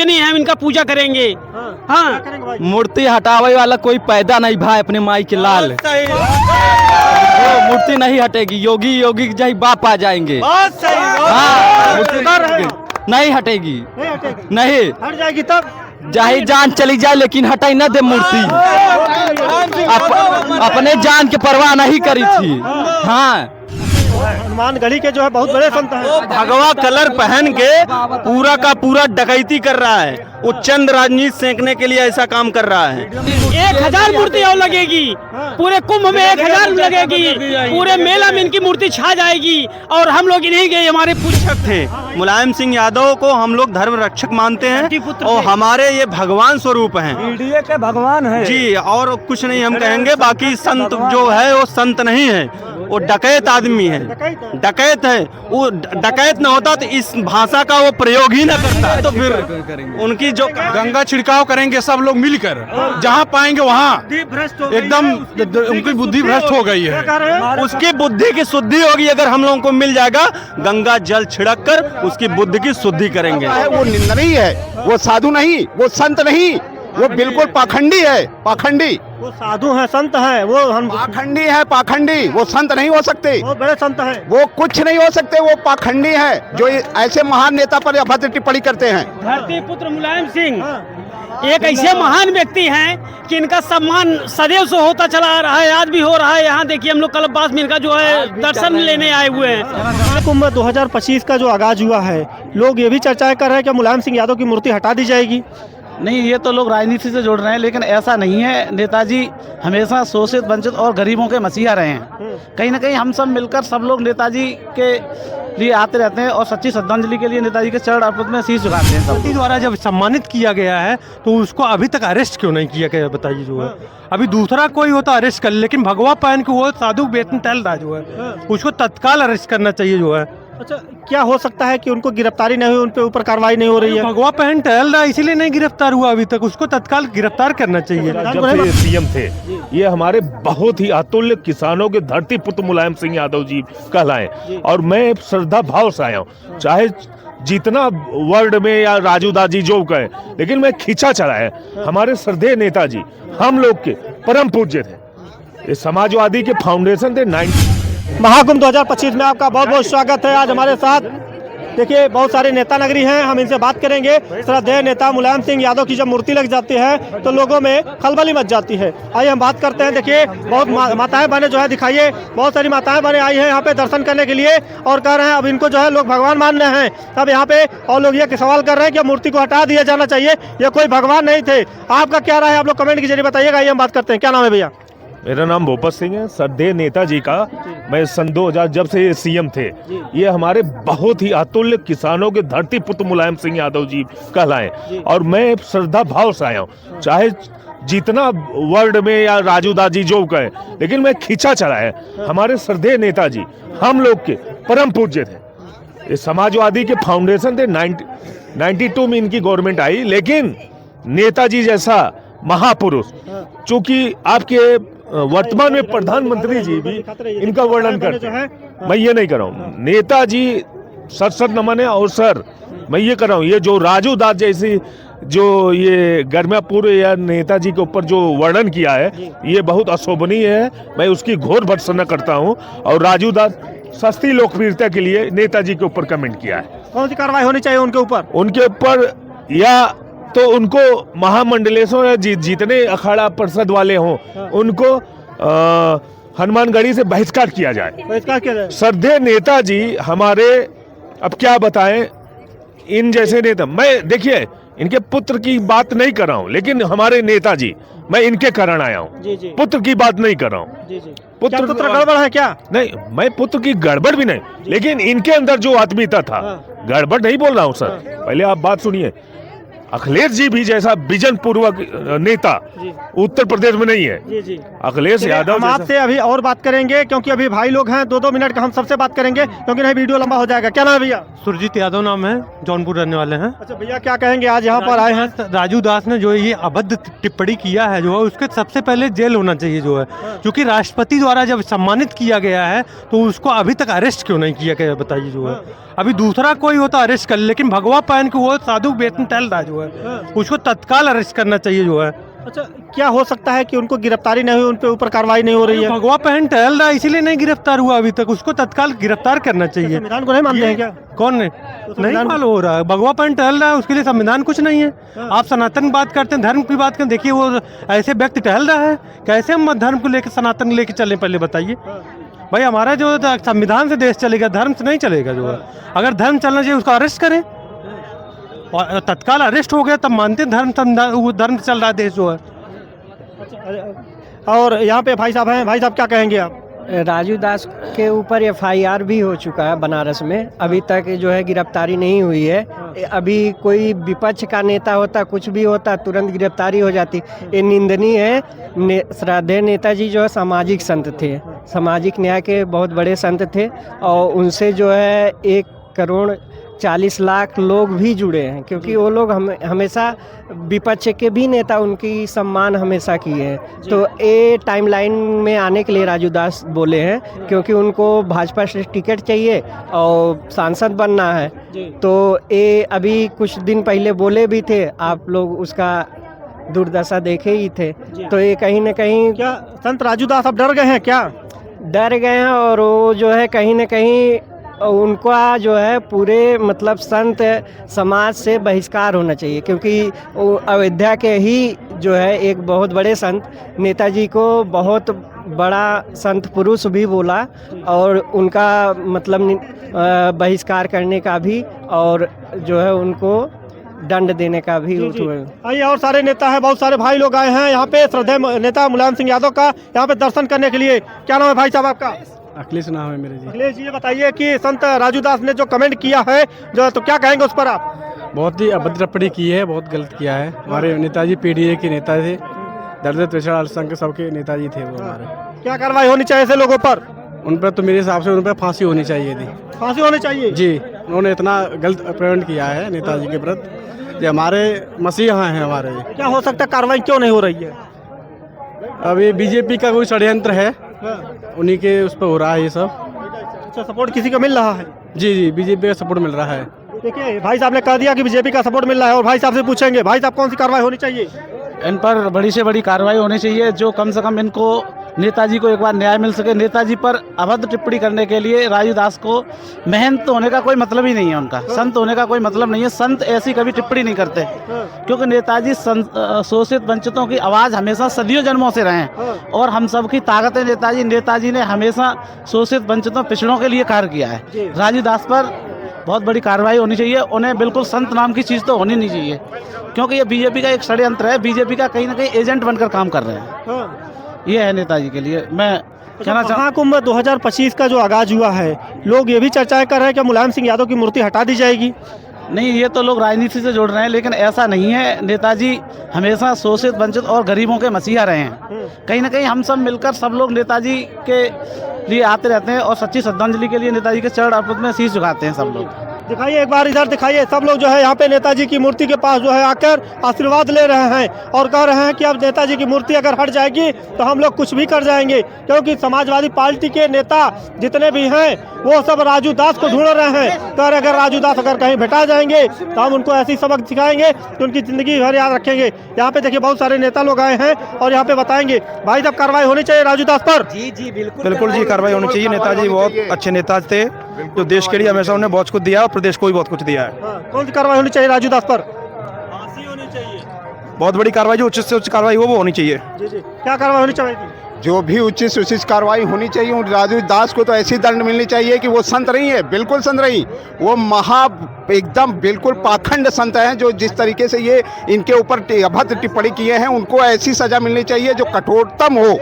नहीं है, हम इनका पूजा करेंगे। हाँ, मूर्ति हटावे वाला कोई पैदा नहीं भाई अपने माई के लाल। वो मूर्ति नहीं हटेगी, योगी योगी जही बाप आ जाएंगे। हाँ, मूर्ति नहीं हटेगी, नहीं हट जाएगी तब जाही जान चली जाए लेकिन हटाई न दे मूर्ति। अपने जान की परवाह नहीं करी थी। हाँ, हनुमान गढ़ी के जो है बहुत बड़े संत हैं। भगवा कलर पहन के पूरा का पूरा डकैती कर रहा है। वो चंद राजनीति सेंकने के लिए ऐसा काम कर रहा है। 1000 मूर्ति और लगेगी, पूरे कुंभ में 1000 लगेगी, पूरे मेला में इनकी मूर्ति छा जाएगी। और हम लोग इन्हीं के हमारे पूछक थे मुलायम सिंह यादव को हम लोग धर्म रक्षक मानते हैं और हमारे ये भगवान स्वरूप हैं। इंडिया के भगवान है जी, और कुछ नहीं हम कहेंगे। बाकी संत जो है वो संत नहीं है, वो डकैत आदमी है, डकैत है। वो डकैत न होता तो इस भाषा का वो प्रयोग ही न करता। तो फिर उनकी जो गंगा छिड़काव करेंगे सब लोग मिलकर, जहाँ पाएंगे वहाँ एकदम उनकी बुद्धि भ्रष्ट हो गई है। उसकी बुद्धि की शुद्धि होगी अगर हम लोगों को मिल जाएगा। गंगा जल छिड़क कर उसकी बुद्धि की शुद्धि करेंगे। वो निंदनीय है, वो साधु नहीं, वो संत नहीं, वो बिल्कुल पाखंडी है, पाखंडी। वो साधु है, संत है, वो हम पाखंडी है, पाखंडी। वो संत नहीं हो सकते, बहुत बड़े संत हैं। वो कुछ नहीं हो सकते, वो पाखंडी है जो ऐसे महान नेता पर अभद्र टिप्पणी करते हैं। धरती पुत्र मुलायम सिंह एक ऐसे महान व्यक्ति हैं कि इनका सम्मान सदैव से होता चला आ रहा है, आज भी हो रहा है। यहाँ देखिए हम लोग कल्पवास में इनका जो है दर्शन लेने आए हुए हैं। कुंभ 2025 का जो आगाज हुआ है, लोग ये भी चर्चाएं कर रहे हैं कि मुलायम सिंह यादव की मूर्ति हटा दी जाएगी। नहीं, ये तो लोग राजनीति से जोड़ रहे हैं, लेकिन ऐसा नहीं है। नेताजी हमेशा शोषित, वंचित और गरीबों के मसीहा रहे हैं। कहीं ना कहीं हम सब मिलकर सब लोग नेताजी के लिए आते रहते हैं और सच्ची श्रद्धांजलि के लिए नेताजी के चरण अर्पित में शीश झुकाते हैं। सब द्वारा जब सम्मानित किया गया है तो उसको अभी तक अरेस्ट क्यों नहीं किया गया बताइए। जो है अभी दूसरा कोई होता अरेस्ट कर, लेकिन भगवा पहन के वो साधु वेतन टहल रहा जो है उसको तत्काल अरेस्ट करना चाहिए। जो है अच्छा, क्या हो सकता है कि उनको गिरफ्तारी नहीं हुई, उन पे ऊपर कार्रवाई नहीं हो रही है? भगवा पहन टहल रहा इसीलिए नहीं गिरफ्तार हुआ अभी तक, उसको तत्काल गिरफ्तार करना चाहिए। जब से सीएम थे ये हमारे बहुत ही अतुल्य किसानों के धरती पुत्र मुलायम सिंह यादव जी कहलाए और मैं श्रद्धा भाव से आया हूँ। चाहे जितना वर्ल्ड में या राजू दाजी जो कहे, लेकिन मैं खींचा चला है। हमारे श्रद्धेय नेताजी हम लोग के परम पूज्य थे। ये समाजवादी के फाउंडेशन थे। महाकुंभ 2025 में आपका बहुत बहुत स्वागत है। आज हमारे साथ देखिए बहुत सारे नेता नगरी हैं, हम इनसे बात करेंगे। श्रद्धेय नेता मुलायम सिंह यादव की जब मूर्ति लग जाती है तो लोगों में खलबली मच जाती है। आइए हम बात करते हैं। देखिए बहुत माताएं बहनें जो है, दिखाइए, बहुत सारी माताएं बहनें आई हैं यहाँ पे दर्शन करने के लिए और कह रहे हैं अब इनको जो है लोग भगवान मान रहे हैं। तब यहाँ पे और लोग ये सवाल कर रहे हैं कि मूर्ति को हटा दिया जाना चाहिए, ये कोई भगवान नहीं थे। आपका क्या राय है, आप लोग कमेंट के जरिए बताइएगा। आइए हम बात करते हैं। क्या नाम है भैया? मेरा नाम भूपत सिंह है। श्रद्धेय नेताजी का मैं सन 2000 जब से ये सीएम थे ये हमारे बहुत ही अतुल्य किसानों के धरती पुत्र मुलायम सिंह यादव जी कहलाए और मैं श्रद्धा भाव से आया हूँ। चाहे जितना वर्ल्ड में या राजू दाजी जो कहे, लेकिन मैं खींचा चला है। हमारे श्रद्धेय नेताजी हम लोग के परम पूज्य थे। ये समाजवादी के फाउंडेशन थे। 92 में इनकी गवर्नमेंट आई, लेकिन नेताजी जैसा महापुरुष, चूंकि आपके वर्तमान में प्रधानमंत्री जी भी इनका वर्णन करते हैं। मैं ये नहीं कर रहा हूँ, नेताजी सर नमन है। और सर मैं ये कर रहा हूँ, ये जो राजू दास जैसी जो ये गर्म्यापुर या नेताजी के ऊपर जो वर्णन किया है ये बहुत अशोभनीय है। मैं उसकी घोर भर्त्सना करता हूँ। और राजू दास सस्ती लोकप्रियता के लिए नेताजी के ऊपर कमेंट किया है। कौन सी कार्रवाई होनी चाहिए उनके ऊपर? उनके ऊपर या तो उनको महामंडलेशों या जितने अखाड़ा परिषद वाले हों उनको हनुमानगढ़ी से बहिष्कार किया जाए। बहिष्कार किया जाए। श्रद्धेय नेताजी हमारे, अब क्या बताएं, इन जैसे नेता, मैं देखिए इनके पुत्र की बात नहीं कर रहा हूँ, लेकिन हमारे नेताजी मैं इनके कारण आया हूँ। पुत्र की बात नहीं कर रहा हूँ। पुत्र गड़बड़ है क्या? नहीं, मैं पुत्र की गड़बड़ भी नहीं, लेकिन इनके अंदर जो आत्मीयता था, गड़बड़ नहीं बोल रहा हूँ सर। पहले आप बात सुनिए। अखिलेश जी भी जैसा विजन पूर्वक नेता उत्तर प्रदेश में नहीं है। जी। अखिलेश यादव हम आपसे अभी और बात करेंगे क्योंकि अभी भाई लोग हैं, 2-2 मिनट का हम सबसे बात करेंगे क्योंकि नहीं वीडियो लंबा हो जाएगा। क्या नाम है भैया? सुरजीत यादव नाम है, जौनपुर रहने वाले हैं। अच्छा भैया, क्या कहेंगे आज यहाँ पर आए हैं? राजू दास ने जो ये अभद्र टिप्पणी किया है जो है उसके सबसे पहले जेल होना चाहिए। जो है क्योंकि राष्ट्रपति द्वारा जब सम्मानित किया गया है तो उसको अभी तक अरेस्ट क्यों नहीं किया गया बताइए। जो है अभी दूसरा कोई होता अरेस्ट कर, लेकिन भगवा पहन के वो साधु वेतन टहल रहा जो है है उसको तत्काल अरेस्ट करना चाहिए जो है। अच्छा, क्या हो सकता है कि उनको गिरफ्तारी नहीं हुई, उन पे ऊपर कार्रवाई नहीं हो रही है? भगवा पहन टहल रहा है इसीलिए नहीं गिरफ्तार हुआ अभी तक, उसको तत्काल गिरफ्तार करना चाहिए। संविधान को नहीं मानते हैं क्या? कौन ने नहीं फॉलो हो रहा है? भगवा पहन टहल रहा है, उसके लिए संविधान कुछ नहीं है। आप सनातन की बात करते हैं, धर्म की बात करते, देखिए वो ऐसे व्यक्ति टहल रहा है, कैसे हम धर्म को लेकर सनातन लेके चले? पहले बताइए भाई, हमारा जो संविधान से देश चलेगा, धर्म से नहीं चलेगा जो है। अगर धर्म चलना चाहिए उसको अरेस्ट करें, और तत्काल अरेस्ट हो गया तब मानते हैं धर्म से चल रहा है देश जो है। और यहाँ पे भाई साहब हैं, भाई साहब क्या कहेंगे आप? राजू दास के ऊपर एफआईआर भी हो चुका है बनारस में, अभी तक जो है गिरफ्तारी नहीं हुई है। अभी कोई विपक्ष का नेता होता, कुछ भी होता, तुरंत गिरफ्तारी हो जाती। ये निंदनीय है। श्रद्धेय नेताजी जो है सामाजिक संत थे, सामाजिक न्याय के बहुत बड़े संत थे, और उनसे जो है 1,40,00,000 लोग भी जुड़े हैं, क्योंकि वो लोग हमेशा विपक्ष के भी नेता उनकी सम्मान हमेशा किए हैं। तो ये टाइमलाइन में आने के लिए राजू दास बोले हैं, क्योंकि उनको भाजपा से टिकट चाहिए और सांसद बनना है। तो ये अभी कुछ दिन पहले बोले भी थे, आप लोग उसका दुर्दशा देखे ही थे। तो ये कहीं ना कहीं क्या संत राजू दास अब डर गए हैं क्या? डर गए हैं, और वो जो है कहीं ना कहीं उनका जो है पूरे मतलब संत समाज से बहिष्कार होना चाहिए, क्योंकि वो अयोध्या के ही जो है एक बहुत बड़े संत, नेताजी को बहुत बड़ा संत पुरुष भी बोला, और उनका मतलब बहिष्कार करने का भी, और जो है उनको दंड देने का भी। आइए, और सारे नेता हैं, बहुत सारे भाई लोग आए हैं यहाँ पे श्रद्धेय नेता मुलायम सिंह यादव का यहाँ पे दर्शन करने के लिए। क्या नाम है भाई साहब आपका? अखिलेश नाम है मेरे जी। अखिलेश जी, ये बताइए कि संत राजू दास ने जो कमेंट किया है जो, तो क्या कहेंगे उस पर आप? बहुत ही अभद्र टिप्पणी की है, बहुत गलत किया है। हमारे नेताजी पीडीए के नेता थे, दलित पिछड़ा संघ के सबके नेताजी थे वो हमारे। क्या कार्रवाई होनी चाहिए ऐसे लोगों पर? उन पर तो मेरे हिसाब से उन पर फांसी होनी चाहिए थी। फांसी होनी चाहिए जी, उन्होंने इतना गलत प्रयोग किया है नेताजी के प्रति, जो हमारे मसीहा हैं हमारे। क्या हो सकता है, कार्रवाई क्यों नहीं हो रही है? अभी बीजेपी का कोई षड्यंत्र है, उन्हीं के उस पर हो रहा है ये सब। अच्छा, सपोर्ट किसी को मिल रहा है? जी, बीजेपी का सपोर्ट मिल रहा है। देखिए, भाई साहब ने कह दिया कि बीजेपी का सपोर्ट मिल रहा है, और भाई साहब से पूछेंगे, भाई साहब कौन सी कार्रवाई होनी चाहिए? इन पर बड़ी से बड़ी कार्रवाई होनी चाहिए, जो कम से कम इनको नेताजी को एक बार न्याय मिल सके। नेताजी पर अभद्र टिप्पणी करने के लिए राजू दास को महंत होने का कोई मतलब ही नहीं है, उनका संत होने का कोई मतलब नहीं है। संत ऐसी कभी टिप्पणी नहीं करते, क्योंकि नेताजी शोषित वंचितों की आवाज़ हमेशा सदियों जन्मों से रहे हैं, और हम सब की ताकत है नेताजी ने हमेशा शोषित वंचितों पिछड़ों के लिए कार्य किया है। राजू दास पर बहुत बड़ी कार्रवाई होनी चाहिए, उन्हें बिल्कुल संत नाम की चीज़ तो होनी नहीं चाहिए, क्योंकि ये बीजेपी का एक षड्यंत्र है, बीजेपी का कहीं ना कहीं एजेंट बनकर काम कर रहे हैं। ये है नेताजी के लिए। मैं कहना चाहूँ, महाकुंभ 2025 का जो आगाज हुआ है, लोग ये भी चर्चाएं कर रहे हैं कि मुलायम सिंह यादव की मूर्ति हटा दी जाएगी। नहीं, ये तो लोग राजनीति से जोड़ रहे हैं, लेकिन ऐसा नहीं है। नेताजी हमेशा शोषित वंचित और गरीबों के मसीहा रहे हैं। कहीं ना कहीं हम सब मिलकर सब लोग नेताजी के लिए आते रहते हैं, और सच्ची श्रद्धांजलि के लिए नेताजी के चरण अर्पित में शीश झुकाते हैं सब लोग। दिखाइए एक बार, इधर दिखाइए। सब लोग जो है यहाँ पे नेताजी की मूर्ति के पास जो है आकर आशीर्वाद ले रहे हैं, और कह रहे हैं कि अब नेताजी की मूर्ति अगर हट जाएगी तो हम लोग कुछ भी कर जाएंगे, क्योंकि समाजवादी पार्टी के नेता जितने भी हैं वो सब राजू दास को ढूंढ रहे हैं। तो अगर राजू दास अगर कहीं भेटा जाएंगे तो हम उनको ऐसी सबक सिखाएंगे कि उनकी जिंदगी भर याद रखेंगे। यहाँ पे देखिए बहुत सारे नेता लोग आए हैं, और यहाँ पे बताएंगे। भाई साहब, कार्रवाई होनी चाहिए राजू दास पर? जी बिल्कुल जी, कार्रवाई होनी चाहिए। नेताजी बहुत अच्छे नेता थे, जो देश के लिए हमेशा उन्हें बहुत कुछ दिया, और प्रदेश को भी बहुत कुछ दिया है। कौन सी कार्रवाई होनी चाहिए राजू दास पर? फांसी होनी चाहिए। बहुत बड़ी कार्रवाई, जो उच्च से उच्च कार्रवाई हो वो होनी चाहिए। क्या कार्रवाई होनी चाहिए? जो भी उचित से उचित कार्रवाई होनी चाहिए। और राजू दास को तो ऐसी दंड मिलनी चाहिए कि वो संत नहीं है, बिल्कुल संत नहीं, वो एकदम बिल्कुल पाखंड संत हैं। जो जिस तरीके से ये इनके ऊपर अभद्र टिप्पणी किए हैं, उनको ऐसी सजा मिलनी चाहिए जो कठोरतम हो।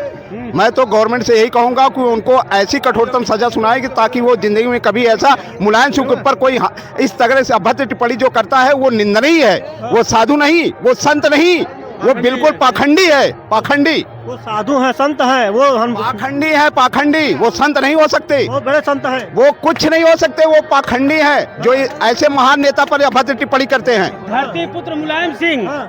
मैं तो गवर्नमेंट से यही कहूँगा कि उनको ऐसी कठोरतम सजा सुनाए कि ताकि वो जिंदगी में कभी ऐसा मुलायम सिंह के ऊपर कोई इस तरह से अभद्र टिप्पणी जो करता है वो निंदनीय है। वो साधु नहीं, वो संत नहीं, वो बिल्कुल पाखंडी है, पाखंडी। वो साधु हैं, संत हैं, वो हम पाखंडी है, पाखंडी। वो संत नहीं हो सकते, बहुत बड़े संत हैं। वो कुछ नहीं हो सकते, वो पाखंडी है जो ऐसे महान नेता पर अभद्र टिप्पणी करते हैं। धरती पुत्र मुलायम सिंह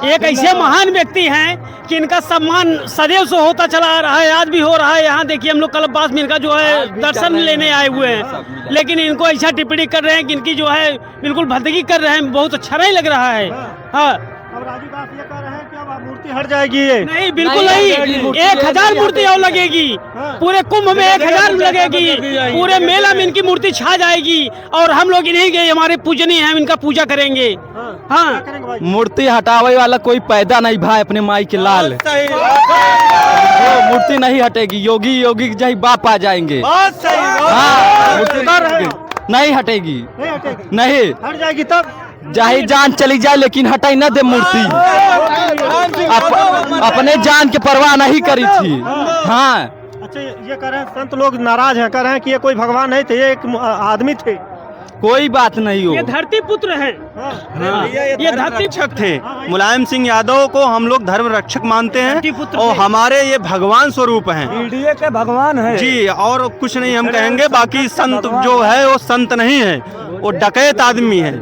एक ऐसे महान व्यक्ति हैं कि इनका सम्मान सदैव से होता चला आ रहा है, आज भी हो रहा है। यहाँ देखिए, हम लोग कलबास में इनका जो है दर्शन लेने आए हुए हैं, लेकिन इनको ऐसा टिप्पणी कर रहे हैं कि इनकी जो है बिल्कुल भद्दगी कर रहे हैं, बहुत अच्छा नहीं लग रहा है। हाँ अब राजू दास ये कह रहे हैं कि अब मूर्ति हट जाएगी ये। नहीं बिल्कुल नहीं, 1000 मूर्ति और लगेगी, पूरे कुंभ में 1000 लगेगी, पूरे मेला में इनकी मूर्ति छा जाएगी और हम लोग इन्हीं के हमारे पूजनीय हैं, इनका पूजा करेंगे। हाँ मूर्ति हटावे वाला कोई पैदा नहीं भाई अपने माई के लाल। वो मूर्ति नहीं हटेगी, योगी योगी जही बाप आ जाएंगे। हाँ मूर्ति नहीं हटेगी, नहीं हट जाएगी तब चाहे जान चली जाए लेकिन हटाई न दे मूर्ति। अपने जान की परवाह नहीं करी थी। हाँ अच्छा ये कह रहे हैं संत लोग नाराज हैं, कह रहे हैं कि ये कोई भगवान नहीं थे, ये एक आदमी थे। कोई बात नहीं हो, ये धरती पुत्र हैं। ये धर्म रक्षक थे। मुलायम सिंह यादव को हम लोग धर्म रक्षक मानते हैं और हमारे ये भगवान स्वरूप हैं। पीडीए के भगवान है जी, और कुछ नहीं हम कहेंगे। बाकी संत जो है वो संत नहीं है, वो डकैत आदमी है,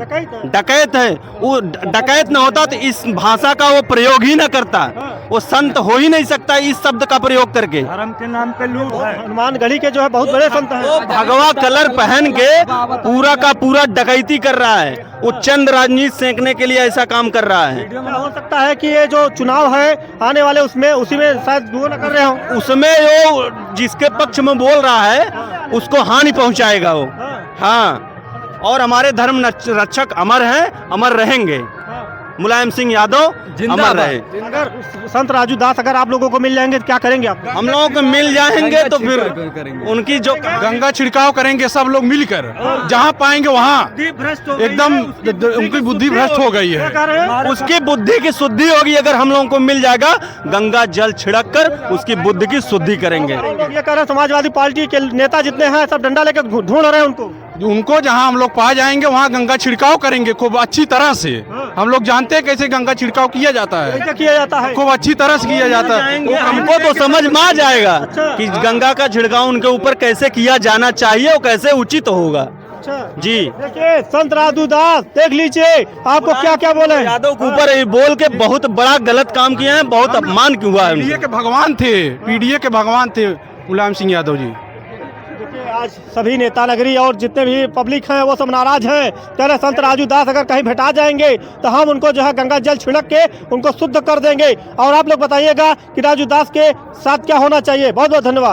डकैत है। वो डकैत न होता तो इस भाषा का वो प्रयोग ही न करता, वो संत हो ही नहीं सकता इस शब्द का प्रयोग करके। धर्म के नाम पे लूट है। हनुमानगढ़ी के जो है बहुत बड़े संत हैं। भगवा कलर पहन के पूरा का पूरा डकैती कर रहा है, वो चंद राजनीति सेंकने के लिए ऐसा काम कर रहा है। हो सकता है कि ये जो चुनाव है आने वाले उसमें उसी में शायद वो न कर रहे हो, उसमें वो जिसके पक्ष में बोल रहा है उसको हानि पहुंचाएगा वो। हाँ, और हमारे धर्म रक्षक अमर हैं, अमर रहेंगे। मुलायम सिंह यादव अमर रहे। अगर संत राजू दास अगर आप लोगों को मिल जाएंगे तो क्या करेंगे आप? हम लोगों को मिल जाएंगे तो फिर उनकी जो गंगा छिड़काव करेंगे सब लोग मिलकर, जहाँ पाएंगे वहाँ एकदम उनकी बुद्धि भ्रष्ट हो गई है। उसकी बुद्धि की शुद्धि होगी अगर हम लोगों को मिल जाएगा। गंगा जल छिड़क कर उसकी बुद्धि की शुद्धि करेंगे। ये कह रहे हैं समाजवादी पार्टी के नेता जितने हैं सब डंडा लेकर ढूंढ रहे हैं उनको जहाँ हम लोग पा जाएंगे वहाँ गंगा छिड़काव करेंगे खूब अच्छी तरह से। हम लोग जानते हैं कैसे गंगा छिड़काव किया जाता है, खूब अच्छी तरह से किया जाता है। हमको तो समझ में आ जाएगा कि गंगा का छिड़काव उनके ऊपर कैसे किया जाना चाहिए और कैसे उचित होगा। जी देखिए संत राजू दास देख लीजिए आपको क्या क्या बोले। यादव के ऊपर बोल के बहुत बड़ा गलत काम किया है, बहुत अपमान हुआ है। पीडीए के भगवान थे, पीडीए के भगवान थे मुलायम सिंह यादव जी। आज सभी नेता नगरी और जितने भी पब्लिक हैं वो सब नाराज हैं। कह रहे संत राजू दास अगर कहीं भेटा जाएंगे तो हम उनको जो है गंगा जल छिड़क के उनको शुद्ध कर देंगे। और आप लोग बताइएगा कि राजू दास के साथ क्या होना चाहिए। बहुत बहुत धन्यवाद।